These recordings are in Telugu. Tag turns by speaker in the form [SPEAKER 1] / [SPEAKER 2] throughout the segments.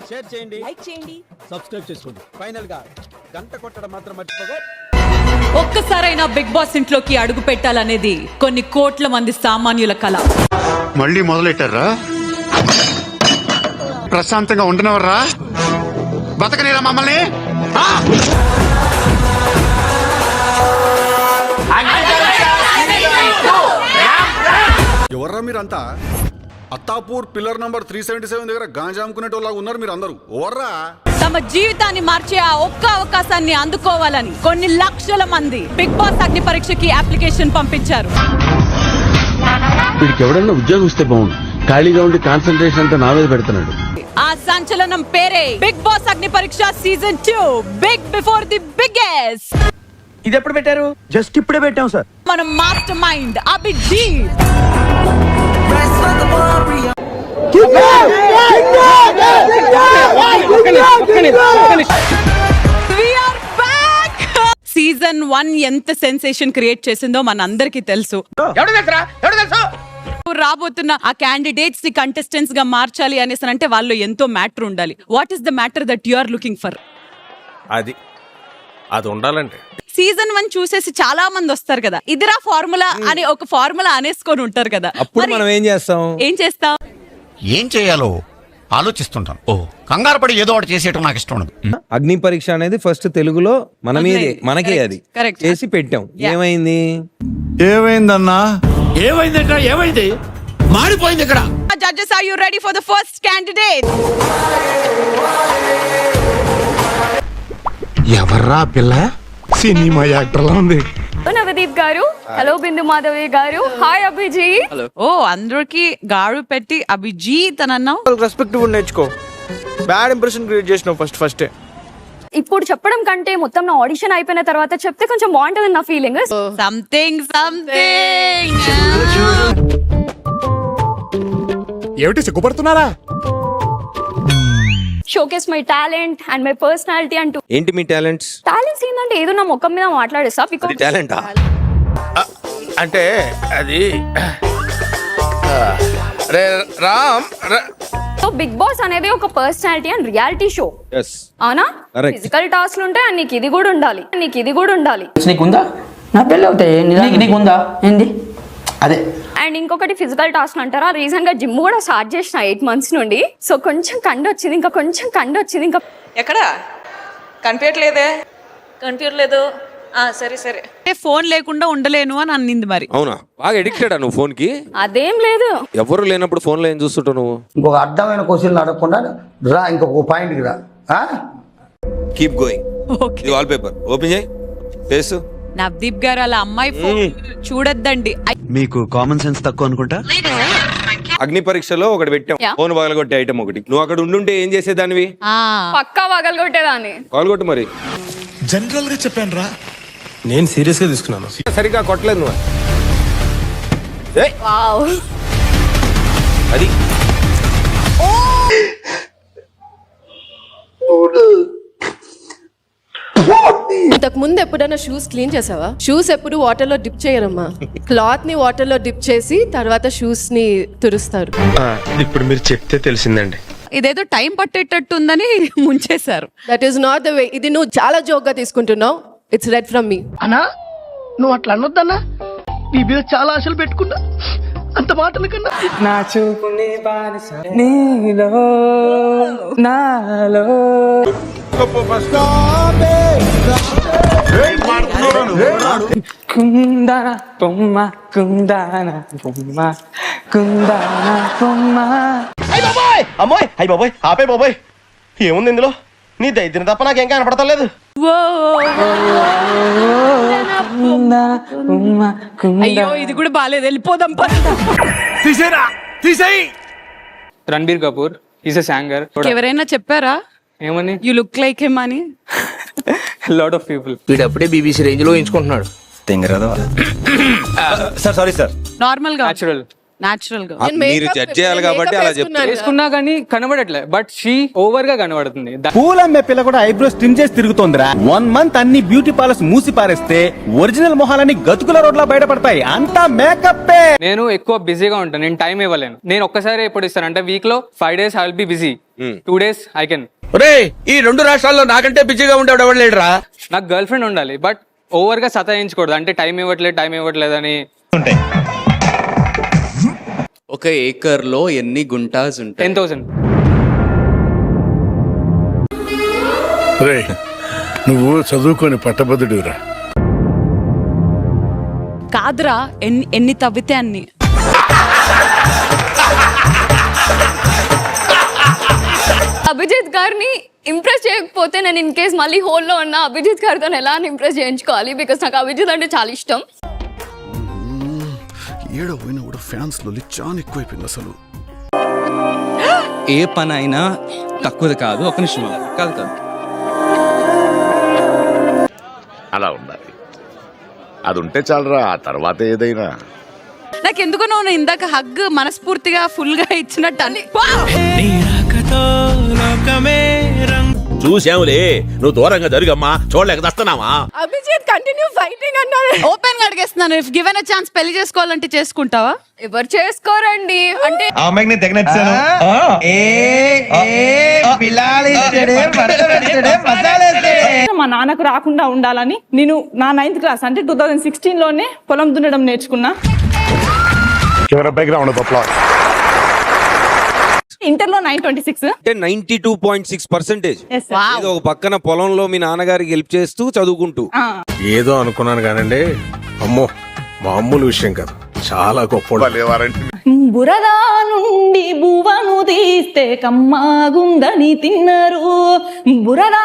[SPEAKER 1] షేర్ చేయండి,
[SPEAKER 2] లైక్ చేయండి,
[SPEAKER 1] సబ్స్క్రైబ్ చేసుకోండి. ఫైనల్ గా గంట కొట్టడం మాత్రం మర్చిపోగా.
[SPEAKER 3] ఒక్కసారైనా బిగ్ బాస్ ఇంట్లోకి అడుగు పెట్టాలనేది కొన్ని కోట్ల మంది సామాన్యుల కల.
[SPEAKER 4] మళ్ళీ మొదలెట్టారా? ప్రశాంతంగా ఉండనవర్రా? బతకనేరా మమ్మల్ని?
[SPEAKER 5] ఎవర్రా మీరంతా? అత్తాపూర్ పిల్లర్ నంబర్ 377 దగ్గర గాంజా అమ్ముకునేటోళ్ళగా ఉన్నారు మీరు అందరూ. ఎవర్రా?
[SPEAKER 3] తమ జీవితాన్ని మార్చే ఆ ఒక్క అవకాశాన్ని అందుకోవాలని కొన్ని లక్షల మంది బిగ్ బాస్ అగ్ని పరీక్షకి అప్లికేషన్ పంపించారు.
[SPEAKER 6] వీడికి ఎవడన్నా ఉద్యోగం ఇస్తే బాగుండు. ఖాళీగా ఉండి కాన్సన్ట్రేషన్ అంతా నా మీద పెడుతున్నాడు.
[SPEAKER 3] ఆ సంచలనం పేరే big Boss Agni Pariksha season 2 big before the biggest.
[SPEAKER 7] ఇది ఎప్పుడు పెట్టారు? జస్ట్ ఇప్పుడే పెట్టాం సార్.
[SPEAKER 3] మన మాస్టర్ మైండ్ అభిజీత్, సీజన్ 1 ఎంత సెన్సేషన్ క్రియేట్ చేసిందో మనందరికీ తెలుసు. రాబోతున్న ఆ క్యాండిడేట్స్ ని కంటెస్టెంట్స్ గా మార్చాలి అనేసి అంటే వాళ్ళు ఎంతో మ్యాటర్ ఉండాలి. What is the matter that you are looking for?
[SPEAKER 8] అది ఉండాలంటే
[SPEAKER 3] సీజన్ 1 చూసేసి చాలా మంది వస్తారు కదా, ఇదిరా ఫార్ములా అని ఒక ఫార్ములా అనేసుకొని ఉంటారు కదా.
[SPEAKER 8] అప్పుడు మనం ఏం చేస్తాం?
[SPEAKER 4] ఏం చేయాలో ఆలోచిస్తుంటాను. కంగారు పడి ఏదో ఒకటి చేసేయటం నాకు ఇష్టం ఉండదు.
[SPEAKER 8] అగ్ని పరీక్ష అనేది ఫస్ట్ తెలుగులో మన మీదే మనకే అది
[SPEAKER 3] Correct.
[SPEAKER 8] చేసి పెట్టాం. ఏమైంది?
[SPEAKER 6] ఏమైందన్నా? ఏమైందంటే ఏమైంది? మాడిపోయింది ఇక్కడ.
[SPEAKER 3] Judges, are you ready for the first candidate?
[SPEAKER 6] ఎవర్రా పిల్ల? సినిమా యాక్టర్ లా ఉంది.
[SPEAKER 2] నవదీప్ గారు, హలో బిందు మాధవి గారు, హాయ్ అభిజీత్.
[SPEAKER 3] ఓ అందరికి గాడు పెట్టి అభిజీత్ అని అన్నావు.
[SPEAKER 7] రెస్పెక్ట్ నేర్చుకో. బ్యాడ్ ఇంప్రెషన్ క్రియేట్ చేసినావు ఫస్ట్.
[SPEAKER 2] ఇప్పుడు చెప్పడం కంటే మొత్తం నా ఆడిషన్ అయిపోయిన తర్వాత చెప్తే కొంచెం బాగుంటుంది నా ఫీలింగ్.
[SPEAKER 3] సంథింగ్
[SPEAKER 6] ఏమిటి సిగ్గుపడుతున్నారా?
[SPEAKER 2] Showcase my talent and my personality అంటూ.
[SPEAKER 8] ఏంటి మీ టాలెంట్స్?
[SPEAKER 2] టాలెంట్స్ ఏంటంటే ఏదో నా ముఖం మీద మాట్లాడేస్తా.
[SPEAKER 8] టాలెంటా?
[SPEAKER 6] అంటే అది రామ్.
[SPEAKER 2] సో బిగ్ బాస్ అనేది ఒక పర్సనాలిటీ అండ్ రియాలిటీ షో. అవునా?
[SPEAKER 8] Correct.
[SPEAKER 2] ఫిజికల్ టాస్క్లు ఉంటాయి అండ్ నీకు ఇది కూడా ఉండాలి.
[SPEAKER 9] నీకుందా? నా పెళ్ళి అవుతాయి. నీకుందా ఏంది అదే?
[SPEAKER 2] అండ్ ఇంకొకటి ఫిజికల్ టాస్క్ అంటారా, రీసెంట్ గా జిమ్ కూడా స్టార్ట్ చేసిన 8 months నుండి. సో కొంచెం కండ వచ్చింది, ఇంకా
[SPEAKER 3] ఎక్కడ కనిపించట్లేదు. సరే ఫోన్ లేకుండా ఉండలేను అని అన్నింది మరి.
[SPEAKER 8] అవునా? బాగా ఎడిక్టెడా నువ్వు ఫోన్ కి?
[SPEAKER 2] అదేం లేదు.
[SPEAKER 8] ఎవరు లేనప్పుడు ఫోన్ లో ఏం చూస్తుంటావు నువ్వు?
[SPEAKER 9] ఇంకొక అర్థమైన క్వశ్చన్ అడగకుండా రా, ఇంకొక పాయింట్ రా.
[SPEAKER 8] Keep going. ఇది వాల్ పేపర్ ఓపెన్ చేయి. ఫేస్
[SPEAKER 3] నవదీప్ గారు అలా అమ్మాయి ఫోన్ చూడొద్దండి.
[SPEAKER 6] మీకు కామన్ సెన్స్ తక్కువ అనుకుంటా.
[SPEAKER 8] అగ్ని పరీక్షలో ఒకటి పెట్టాం, ఫోన్ పగలగొట్టే ఐటమ్ ఒకటి. నువ్వు అక్కడ ఉండుంటే ఏం చేసేదానివి?
[SPEAKER 2] పక్కా పగలగొట్టేదాన్ని.
[SPEAKER 8] పగలగొట్టు మరి.
[SPEAKER 6] జనరల్ గా చెప్పాను రా, నేను సీరియస్ గా తీసుకున్నాను.
[SPEAKER 8] సరిగా కొట్టలేదు నువ్వు.
[SPEAKER 2] వావ్.
[SPEAKER 8] అది
[SPEAKER 10] ఇంతకు ముందు ఎప్పుడైనా షూస్ క్లీన్ చేసావా? షూస్ ఎప్పుడు వాటర్ లో డిప్ చేయరమ్మా. క్లాత్ ని వాటర్ లో డిప్ చేసి తర్వాత షూస్ ని తురుస్తారు.
[SPEAKER 6] ఇప్పుడు మీరు చెప్తే తెలిసిందండి.
[SPEAKER 3] ఇదేదో టైం పట్టేటట్టు ఉందని ముంచేశారు.
[SPEAKER 10] That is not the way. ఇది నువ్వు చాలా జోక్ గా తీసుకుంటున్నావు. It's red from me.
[SPEAKER 9] అన్నా నువ్వు అట్లా అనొద్దన్నా, నీ మీద చాలా ఆశలు పెట్టుకున్నా. అంత మాటల కన్నా నా చూపుని బానిస నీలో నాలో. కుందన బొమ్మ కుందన బొమ్మ కుందన బొమ్మ.
[SPEAKER 7] అమ్మాయి అయ్యి బాబోయ్, ఆపే బాబోయ్. ఏముంది ఇందులో? నీ దైద్యం తప్ప నాకేం కనపడతలేదు.
[SPEAKER 3] అయ్యో ఇది కూడా బాలేదు, వెళ్ళిపోదాం.
[SPEAKER 7] Ranbir Kapoor is a singer.
[SPEAKER 3] ఎవరైనా చెప్పారా
[SPEAKER 7] ఏమని?
[SPEAKER 3] యు లుక్ లైక్ హిమ్ అని?
[SPEAKER 7] Lot of people.
[SPEAKER 9] వీడప్పుడే బీబీసీ రేంజ్ లో ఎంచుకుంటున్నాడు.
[SPEAKER 7] Sir sorry sir.
[SPEAKER 3] నార్మల్ గా
[SPEAKER 7] న్యాచురల్
[SPEAKER 3] నాచురల్ గా
[SPEAKER 8] మీరు జడ్జ్ చేయాలి కాబట్టి అలా చెప్తారు.
[SPEAKER 9] వేసుకున్నా కానీ కనబడట్లే, బట్ షీ ఓవర్ గా కనబడుతుంది.
[SPEAKER 1] పూల్ అమ్మే పిల్ల కూడా ఐబ్రోస్ ట్రిమ్ చేసి తిరుగుతోందిరా. 1 month అన్ని బ్యూటీ పార్లర్స్ మూసి పారేస్తే ఒరిజినల్ మొహాలన్నీ గతుకుల రోడ్లా బయటపడతాయి. అంతా మేకప్.
[SPEAKER 9] నేను ఎక్కువ బిజీగా ఉంటాను, నేను టైం ఇవ్వలేను. నేను ఒక్కసారి ఎప్పుడు ఇస్తాను అంటే వీక్ లో 5 days I will be busy, 2 days I can.
[SPEAKER 7] ఈ 2 రాష్ట్రాల్లో నాకంటే బిజీగా ఉండేవాడు ఎవడు లేడురా.
[SPEAKER 9] నాకు గర్ల్ ఫ్రెండ్ ఉండాలి, బట్ ఓవర్ గా సతాయించకూడదు. అంటే టైం ఇవ్వట్లేదు అని.
[SPEAKER 6] ఒక ఏకర్ లో ఎన్ని గుంటాస్ ఉంటాయి?
[SPEAKER 9] 10,000.
[SPEAKER 5] నువ్వు చదువుకొని పట్టభద్రుడురా.
[SPEAKER 3] కాదురా, ఎన్ని తవ్వితే అన్ని.
[SPEAKER 2] అభిజిత్ గారిని ఇంప్రెస్ చేయకపోతే నేను ఇన్ కేస్ మళ్ళీ హోల్లో ఉన్న అభిజిత్ గారితో ఎలా ఇంప్రెస్ చేయించుకోవాలి? బికాస్ నాకు అభిజిత్ అంటే చాలా ఇష్టం.
[SPEAKER 5] ఏడో పోయినా కూడా ఫ్యాన్స్ లో చాలా ఎక్కువైపోయింది అసలు.
[SPEAKER 6] ఏ పని అయినా తక్కువది కాదు. ఒక నిమిషం కాదు.
[SPEAKER 11] అలా ఉండాలి, అది ఉంటే చాలరా, ఆ తర్వాత ఏదైనా.
[SPEAKER 3] నాకెందుకో నువ్వు ఇందాక హగ్ మనస్ఫూర్తిగా ఫుల్ గా ఇచ్చినట్టు అని
[SPEAKER 11] చూసావులే, నువ్వు దూరంగా జరుగమ్మా, చూడలేక దస్తున్నావా?
[SPEAKER 10] అభిజిత్ కంటిన్యూ ఫైటింగ్ అన్నారు.
[SPEAKER 3] ఓపెన్ గా అడిగేస్తున్నాను, ఇఫ్ గివెన్ ఎ ఛాన్స్ పెళ్లి చేసుకోవాలంటే చేసుకుంటావా?
[SPEAKER 2] ఎవరు చేసుకోరండి అంటే
[SPEAKER 9] మా నాన్నకు రాకుండా ఉండాలని నేను నా 9th క్లాస్ అంటే 2016 లోనే పొలం దున్నడం నేర్చుకున్నా. ఇంటర్లో 926
[SPEAKER 8] అంటే 92.6%. ఏదో ఒక పక్కన పొలంలో మీ నాన్నగారికి హెల్ప్ చేస్తూ చదువుకుంటూ.
[SPEAKER 5] ఏదో అనుకున్నాను కానండి, అమ్మో మామూలు విషయం కాదు, చాలా గొప్ప.
[SPEAKER 9] బురదా నుండి బువ్వను తీస్తే కమ్మాగుందని తిన్నారు. బురదా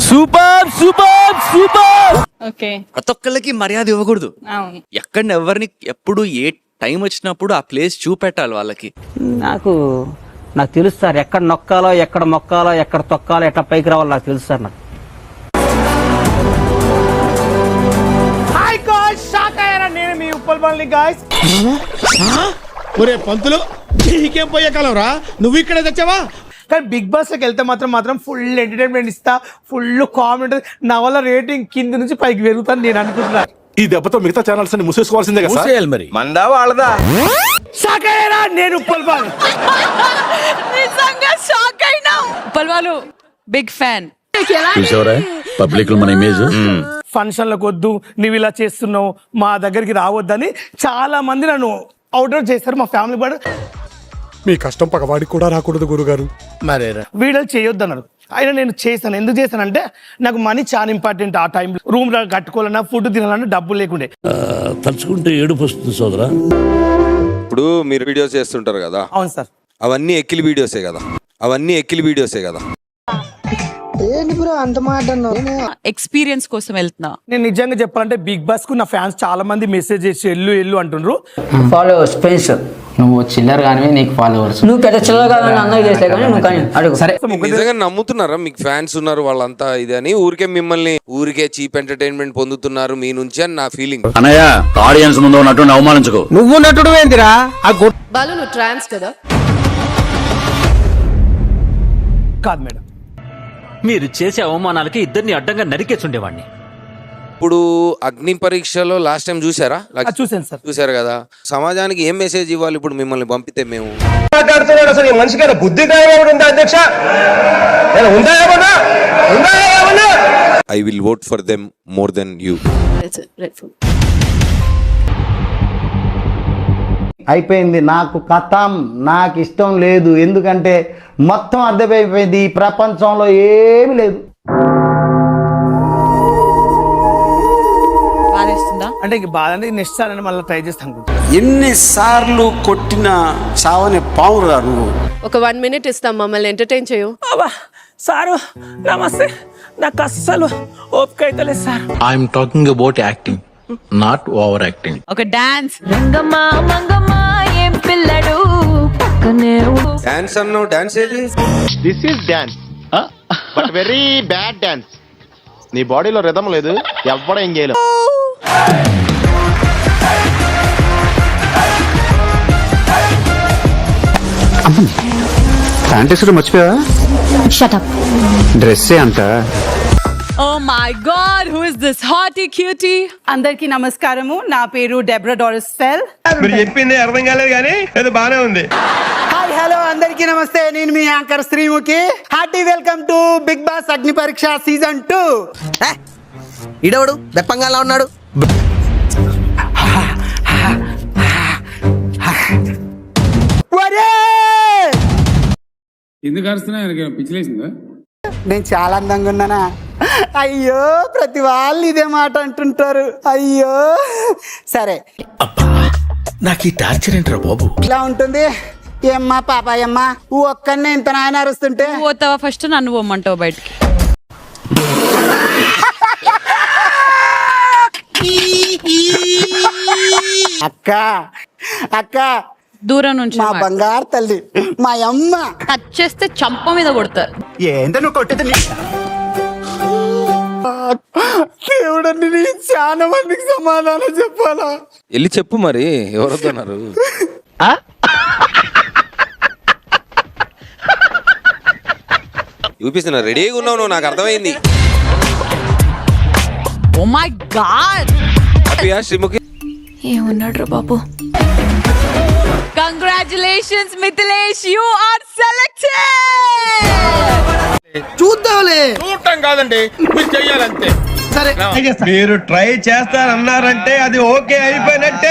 [SPEAKER 7] సూపర్ సూపర్ సూపర్.
[SPEAKER 9] ఓకే,
[SPEAKER 6] ప్రతి ఒక్కళ్ళకి మర్యాద ఇవ్వకూడదు. ఎక్కడ ఎవరిని ఎప్పుడు ఏ టైం వచ్చినప్పుడు ఆ ప్లేస్ చూపెట్టాలి వాళ్ళకి.
[SPEAKER 9] నాకు తెలుసు సార్, ఎక్కడ నొక్కాలో ఎక్కడ మొక్కాలో ఎక్కడ తొక్కాలో ఎట్లా పైకి రావాలో నాకు తెలుసు సార్. నాకు నేను మీ ఉప్పల్ గాయ్స్.
[SPEAKER 1] ఒరే పంతులు, నీకేం పోయే కాలం రా, నువ్వు ఇక్కడే తెచ్చావా?
[SPEAKER 9] కానీ బిగ్ బాస్ లోకి వెళ్తే మాత్రం ఫుల్ ఎంటర్టైన్మెంట్ ఇస్తా, ఫుల్ కామెడీ. నా వల్ల రేటింగ్ కింద నుంచి పైకి పెరుగుతాను నేను అనుకుంటున్నా.
[SPEAKER 5] ఈ దెబ్బతో మిగతా ఛానల్స్ అన్ని మూసేసుకోవాల్సిందే కదా సార్?
[SPEAKER 7] మరి మందా వాళ్ళదా?
[SPEAKER 9] నేను ఉప్పల్ బాల్
[SPEAKER 3] నిజంగా షాక్ అయినా. ఉప్పల్వాలు బిగ్ ఫ్యాన్.
[SPEAKER 11] చూసావరా పబ్లిక్ లో మన ఇమేజ్.
[SPEAKER 9] ఫంక్షన్లకు వద్దు, నువ్వు ఇలా చేస్తున్నావు, మా దగ్గరికి రావద్దని చాలా మంది నన్ను అవుట్డోర్ చేస్తారు. మా ఫ్యామిలీ కూడా
[SPEAKER 5] మీ కష్టం పగవాడికి కూడా రాకూడదు గురుగారు.
[SPEAKER 1] మరేరా
[SPEAKER 9] వీడియోలు చేయొద్దు అన్నారు. అయినా నేను చేశాను. ఎందుకు చేశానంటే నాకు మనీ చాలా ఇంపార్టెంట్. ఆ టైంలో రూమ్ కట్టుకోవాలన్నా, ఫుడ్ తినాలన్నా డబ్బులు లేకుండే.
[SPEAKER 11] తలుచుకుంటే ఏడుపు వస్తుంది సోదరా.
[SPEAKER 8] ఇప్పుడు మీరు వీడియోస్ చేస్తుంటారు కదా,
[SPEAKER 9] అవును సార్.
[SPEAKER 8] అవన్నీ ఎక్కిలి వీడియోసే కదా.
[SPEAKER 3] ఎక్స్పీరియన్స్ కోసం వెళ్తున్నా.
[SPEAKER 9] నేను నిజంగా చెప్పాలంటే బిగ్ బాస్ కు నా ఫ్యాన్స్ చాలా మంది మెసేజ్ చేసి ఎల్లు అంటుండ్రు.
[SPEAKER 12] ఫాలోవర్స్ ఫ్రెండ్స్, నువ్వు చిల్లర కానీ నీకు ఫాలోవర్స్, నువ్వు పెద్ద చిల్లర కాదని అందరూ చేసే కానీ నువ్వు కానీ అడుగు. సరే,
[SPEAKER 8] నిజంగా నమ్ముతున్నారా మీకు ఫ్యాన్స్ ఉన్నారు వాళ్ళంతా ఇది అని? మిమ్మల్ని ఊరికే చీప్ ఎంటర్టైన్మెంట్ పొందుతున్నారు మీ నుంచి అని నా ఫీలింగ్.
[SPEAKER 11] అన్నయ్య, ఆడియన్స్ ముందు నటుని అవమానించుకో.
[SPEAKER 1] నువ్వు నటుడు ఏందిరా?
[SPEAKER 10] బాలు నువ్వు ట్రాన్స్ కదా?
[SPEAKER 9] కాదు మేడం,
[SPEAKER 12] మీరు చేసే అవమానాలకి ఇద్దరిని అడ్డంగా నరికేచుండేవాడిని.
[SPEAKER 8] ఇప్పుడు అగ్ని పరీక్షలో లాస్ట్ టైం చూసారా?
[SPEAKER 9] చూసాను సార్.
[SPEAKER 8] చూసారు కదా. సమాజానికి ఏం మెసేజ్ ఇవ్వాలి ఇప్పుడు మిమ్మల్ని పంపితే? మేము
[SPEAKER 7] మనిషికైనా బుద్ధి ఉందా అధ్యక్ష?
[SPEAKER 8] I will vote for them more than you.
[SPEAKER 12] అయిపోయింది, నాకు కథం, నాకు ఇష్టం లేదు. ఎందుకంటే మొత్తం అర్థమైపోయింది, ఈ ప్రపంచంలో ఏమీ లేదు.
[SPEAKER 9] అంటే ఇంక బాధ అంటే నెక్స్ట్ సార్ అని మళ్ళీ ట్రై చేస్తాను.
[SPEAKER 1] ఎన్నిసార్లు కొట్టిన చావని పావురా నువ్వు.
[SPEAKER 10] ఒక 1 minute ఇస్తాం, మమ్మల్ని ఎంటర్టైన్ చేయు.
[SPEAKER 9] సారు నమస్తే, నాకు అస్సలు ఓపిక అయితే లేదు sir.
[SPEAKER 6] I'm talking about acting, not over acting.
[SPEAKER 3] ఒక డాన్స్.
[SPEAKER 8] డాన్స్ అన్నావు, డాన్స్ ఏది?
[SPEAKER 7] This is dance, but very bad dance. నీ బాడీలో రిథం లేదు, ఎవ్వడ ఏం చేయలేదు.
[SPEAKER 1] ప్యాంటేసుడు మర్చిపోయావా? డ్రెస్సే అంత.
[SPEAKER 3] Oh my God, who is this hottie cutie?
[SPEAKER 9] అందరికి నమస్కారము, నా పేరు డెబ్రా డోరిస్ ఫెల్.
[SPEAKER 7] మీరు చెప్పింది అర్థం కాలేదు కానీ ఏదో బానే ఉంది.
[SPEAKER 9] హాయ్ హలో అందరికి నమస్తే, నేను మీ anchor Sreemukhi. Hearty welcome to Bigg Boss Agni Pariksha season 2.
[SPEAKER 7] ఇడవడు బెప్పంగాలా ఉన్నాడు.
[SPEAKER 1] ఎందుకు అరుస్తున్నా? పిచ్చిలేసిందా?
[SPEAKER 9] నేను చాలా అందంగా ఉన్నానా? అయ్యో, ప్రతి వాళ్ళు ఇదే మాట అంటుంటారు. అయ్యో సరే,
[SPEAKER 11] నాకు ఈ టార్చర్ ఏంట్రా బాబు?
[SPEAKER 9] ఇలా ఉంటుంది. ఏమ్మా పాపాయమ్మా, ఒక్కనే ఇంత నాయన అరుస్తుంటే
[SPEAKER 3] పోతావా? ఫస్ట్ నన్ను పోమంటావు బయటికి.
[SPEAKER 9] అక్క అక్క,
[SPEAKER 3] దూరం నుంచి
[SPEAKER 9] మా బంగారు తల్లి, మా అమ్మ.
[SPEAKER 3] టచ్ చేస్తే చంప మీద కొడతారు.
[SPEAKER 9] ఏంటో నువ్వు కొట్టేది? దేవుడండి, నేను చాలా మందికి సమాధానం చెప్పాలా?
[SPEAKER 8] వెళ్ళి చెప్పు మరి, ఎవరొద్దన్నారు? చూపిస్తున్నా, రెడీగా ఉన్నావు నువ్వు, నాకు అర్థమైంది.
[SPEAKER 3] ఓ మై గాడ్,
[SPEAKER 8] హ్యాపీయా శ్రీముఖి?
[SPEAKER 2] ఏమన్నాడు బాబు?
[SPEAKER 3] Congratulations Mithilesh, you are selected.
[SPEAKER 9] చూద్దాంలే.
[SPEAKER 7] చూడటం కాదండి, మీరు చెయ్యాలంతే.
[SPEAKER 9] సరే,
[SPEAKER 7] మీరు ట్రై చేస్తారన్నారంటే అది ఓకే అయిపోయినట్టే.